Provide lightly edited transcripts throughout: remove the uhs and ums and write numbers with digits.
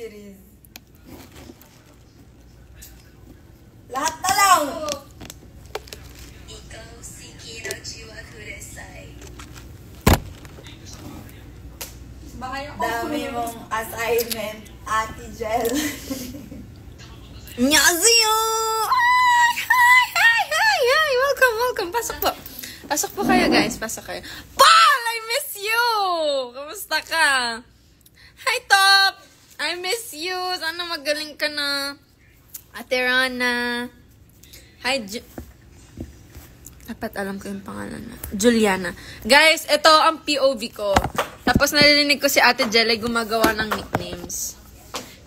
si Riz. Lahat na lang! Dami mong assignment, Ate Jel. Nyaziyo! Hi! Welcome! Pasok po. Pasok po kayo, guys. Pasok kayo. Paul! I miss you! Kamusta ka? Hi, Top! I miss you! Sana magaling ka na. Ate Rana. Hi, dapat alam ko yung pangalan na. Juliana. Guys, ito ang POV ko. Tapos narinig ko si Ate Jelly gumagawa ng nicknames.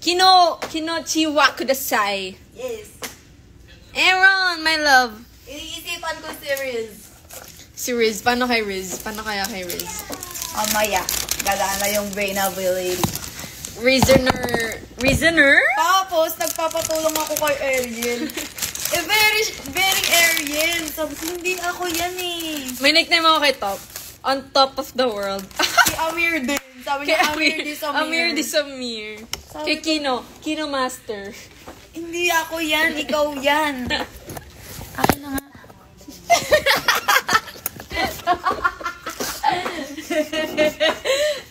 Kinochiwa kudasai. Yes. Aaron, my love. Iniisipan ko si Riz. Si Riz. Paano kay Riz? Paano kaya kay Riz? Mamaya, gagana yung brain ability. Reasoner? Tapos, nagpapatulong ako kay Ariel. Very Ariel. Sabi ko, hindi ako yan eh. May nickname ako kay Top. On top of the world. Si Amir din. Sabi niya, Amir di Samir. Amir di Samir. Kay Kino Master. Hindi ako yan, ikaw yan. Akin na nga.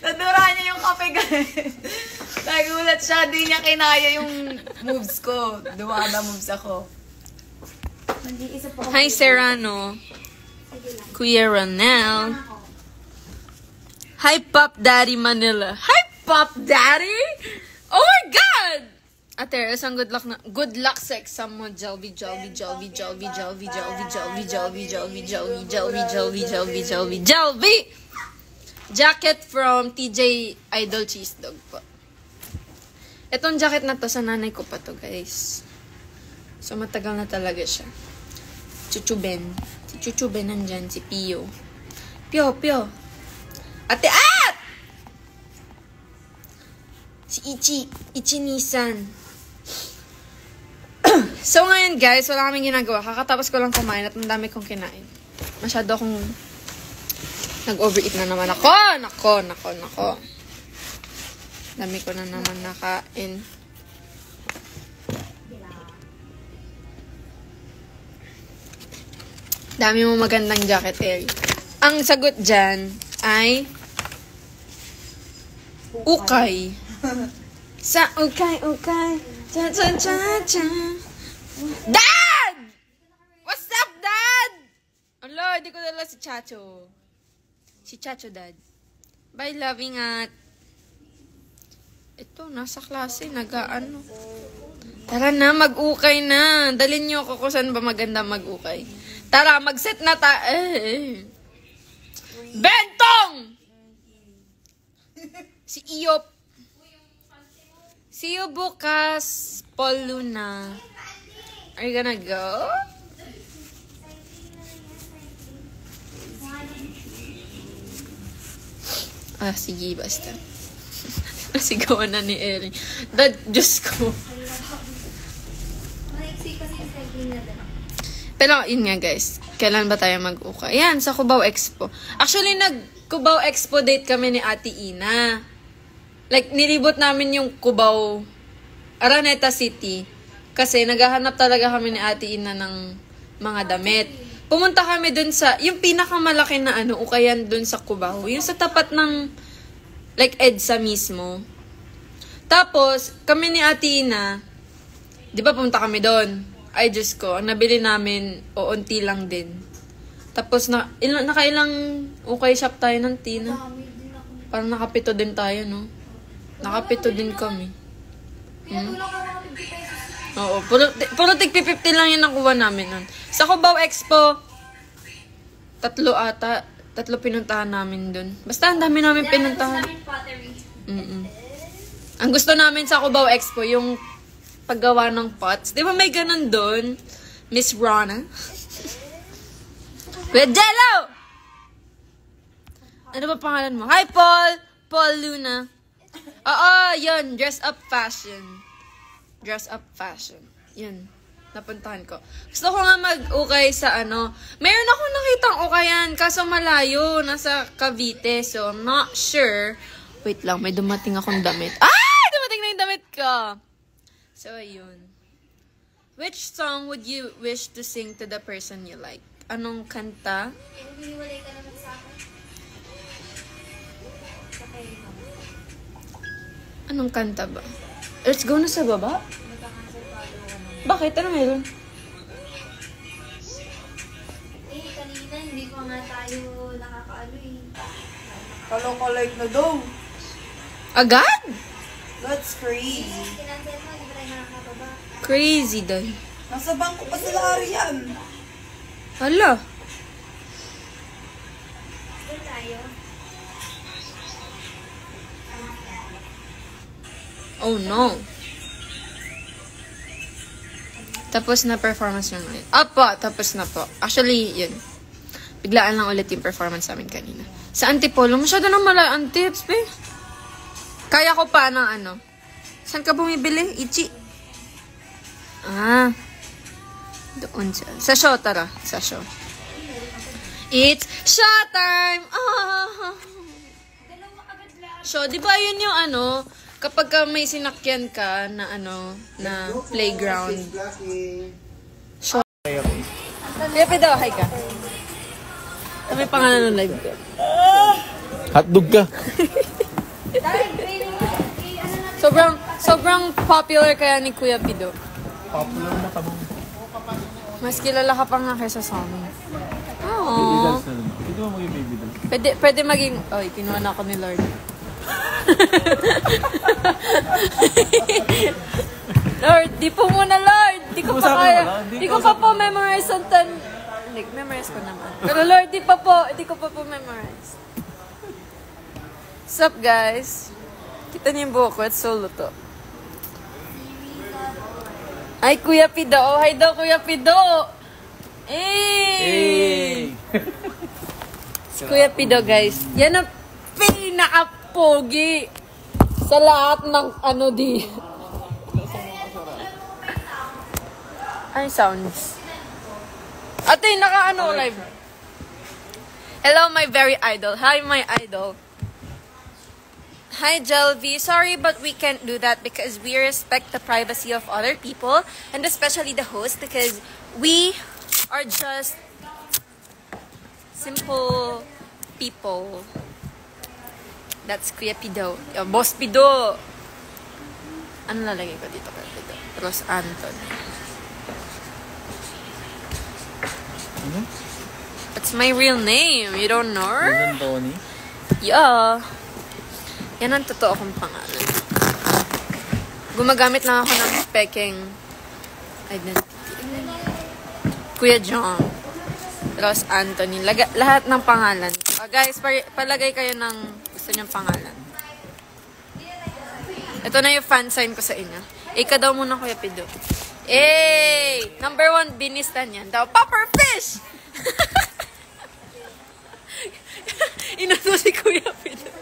Nadura niya yung kape, guys. Nagulat siya, di niya kinaya yung moves ko. Dumada moves ako. Hi, Serrano. Kuya Ronel. Hi, Pop Daddy Manila. Hi, Pop Daddy! Oh my God! Ate, isang good luck sa exam mo. Jelby. Jacket from TJ Idol Cheese Dog po. Itong jacket na to, sa nanay ko pa to, guys. So, matagal na talaga siya. Chuchuben. Si Chuchuben nandyan, si Pio. Pio. Ate At! Si Ichi Nissan. So, ngayon, guys, wala kaming ginagawa. Kakatapos ko lang kumain at ang dami kong kinain. Masyado akong nag-overeat na naman ako. Nako. Dami ko na naman nakain. Dami mo magandang jacket, Eri. Ang sagot dyan ay ukay. Sa ukay. Cha. Dad! What's up, Dad? Ala, hindi ko dala si Chacho. Si Chacho, Dad. Bye, loving at. Ito, nasa klase, nag-aano. Tara na, mag-ukay na. Dalhin niyo ako kung saan ba maganda mag-ukay. Tara, mag-set na Bentong! Si Iop. See you bukas, Paul Luna. Are you gonna go? Sige, basta. Nasigawan na ni Erin. Diyos ko. Pero, yun nga guys. Kailan ba tayo mag-ukay? Yan, sa Cubao Expo. Actually, nag-Cubao Expo date kami ni Ate Ina. Like, nilibot namin yung Cubao, Araneta City. Kasi, naghahanap talaga kami ni Ate Ina ng mga damit. Pumunta kami dun sa, yung pinakamalaki na ukayan dun sa Cubao. Yung sa tapat ng, like, EDSA mismo. Tapos, kami ni Ate Ina, di ba pumunta kami doon? Ay, Diyos ko, ang nabili namin, unti lang din. Tapos, nakailang ukay shop tayo ng Tina. Parang nakapito din tayo, no? Nakapito din kami. Oo, puro tig 50 lang yung nakuha namin nun. Sa Cubao Expo, tatlo pinuntahan namin dun. Basta ang dami namin pinuntahan. Ang gusto namin sa Cubao Expo, yung paggawa ng pots. Di ba may ganun dun? Miss Rana? Jello! Ano ba pangalan mo? Hi, Paul! Paul Luna. Oo, yun. Dress up fashion. Yun. Napuntahan ko. Gusto ko nga mag-ukay sa Meron ako nakitang ukayan, kaso malayo. Nasa Cavite. So, I'm not sure. Wait lang, may dumating akong damit. Dumating na yung damit ka. So, ayun. Which song would you wish to sing to the person you like? Anong kanta? Humiwalay ka naman sa akin. Okay. Anong kanta ba? Let's go na sa baba? Bakit? Ano meron? Kanina hindi ko nga tayo nakakaano eh. Kaloka-like na daw. Agad? That's crazy. Kinansel mo, hindi ba tayo nakakababa? Crazy, day. Nasa bangko pa sila Arian. Hala. Doon tayo. Oh, no. Tapos na performance nyo ngayon. Apa, tapos na po. Actually, yun. Biglaan lang ulit yung performance namin kanina. Sa Antipolo, masyado nang malaan tips, be. Kaya ko pa ng ano. Saan ka bumibili? Ichi. Ah. Doon siya. Sa show, tara. Sa show. It's showtime! Ah. So, di ba yun yung ano, kapag ka may sinakyan ka na ano, na playground. So, kaya pa daw, hi ka. May pangalan ng live ko. Hotdog ka. Sobrang popular kaya ni Kuya Pido. Popular na tabong. Mas kilala ka pa nga kaysa sa amin. Oo. Pwede mo maging baby doll. Pwede maging... Oy, kinuha na ako ni Lord. Lord, di po muna, Lord. Di ko pa kaya. Di ko pa po memorize ang like, memorize ko naman. Pero Lord, di ko pa po memorize. What's up, guys? Kita niyo yung buhok ko. It's so luto. Ay, Kuya Pido. Oh, hi daw, Kuya Pido. Hey! Si Kuya Pido, guys. Yan ang pinaka-pogi sa lahat ng ano di. Ay, sounds. Ate, naka-ano live. Hello, my very idol. Hi, my idol. Hi, Jelvi. Sorry, but we can't do that because we respect the privacy of other people and especially the host because we are just simple people. That's Kuya Pido. Boss Pido. Ano lalagay ko dito kay Pido? Ross Anton. Ano? What's my real name? You don't know? Susan Tony? Yeah. Yan ang totoo kong pangalan. Gumagamit lang ako ng peking identity. Kuya John. Ross Anthony. Lahat ng pangalan. Guys, palagay kayo ng gusto niyong pangalan. Ito na yung fan sign ko sa inyo. Ika daw muna, Kuya Pido. Hey! Number 1, binistan yan. Daw, Popper Fish! Inuto si Kuya Pido.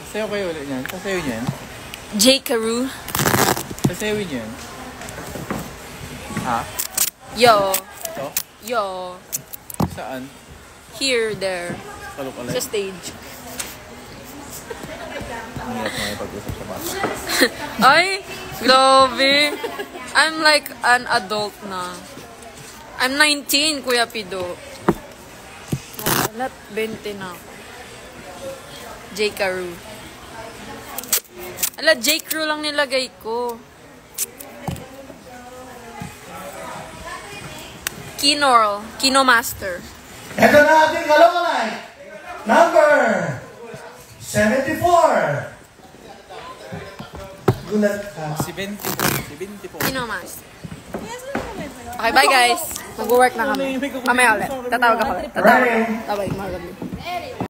Sayo kayo ulit yan. Sasayo niyan. J. Carew. Sasayawin niyan. Ha? Yo. Ito? Yo. Saan? Here, there. Kalukalay. Sa stage. Ang hirap na ipag-usap sa bata. Ay, grabe. I'm like an adult na. I'm 19, Kuya Pido. Not 20 na ako. J. Carew. Ala, J. Crew lang nilagay ko. Kinorl. Kino Master. Ito na ating kalokalay. Number 74. Gulat ka. Si 20 po. Kino Master. Okay, bye guys. Mag-work na kami. Mamaya ulit. Tatawag ako ulit. Tatawag. Bye-bye.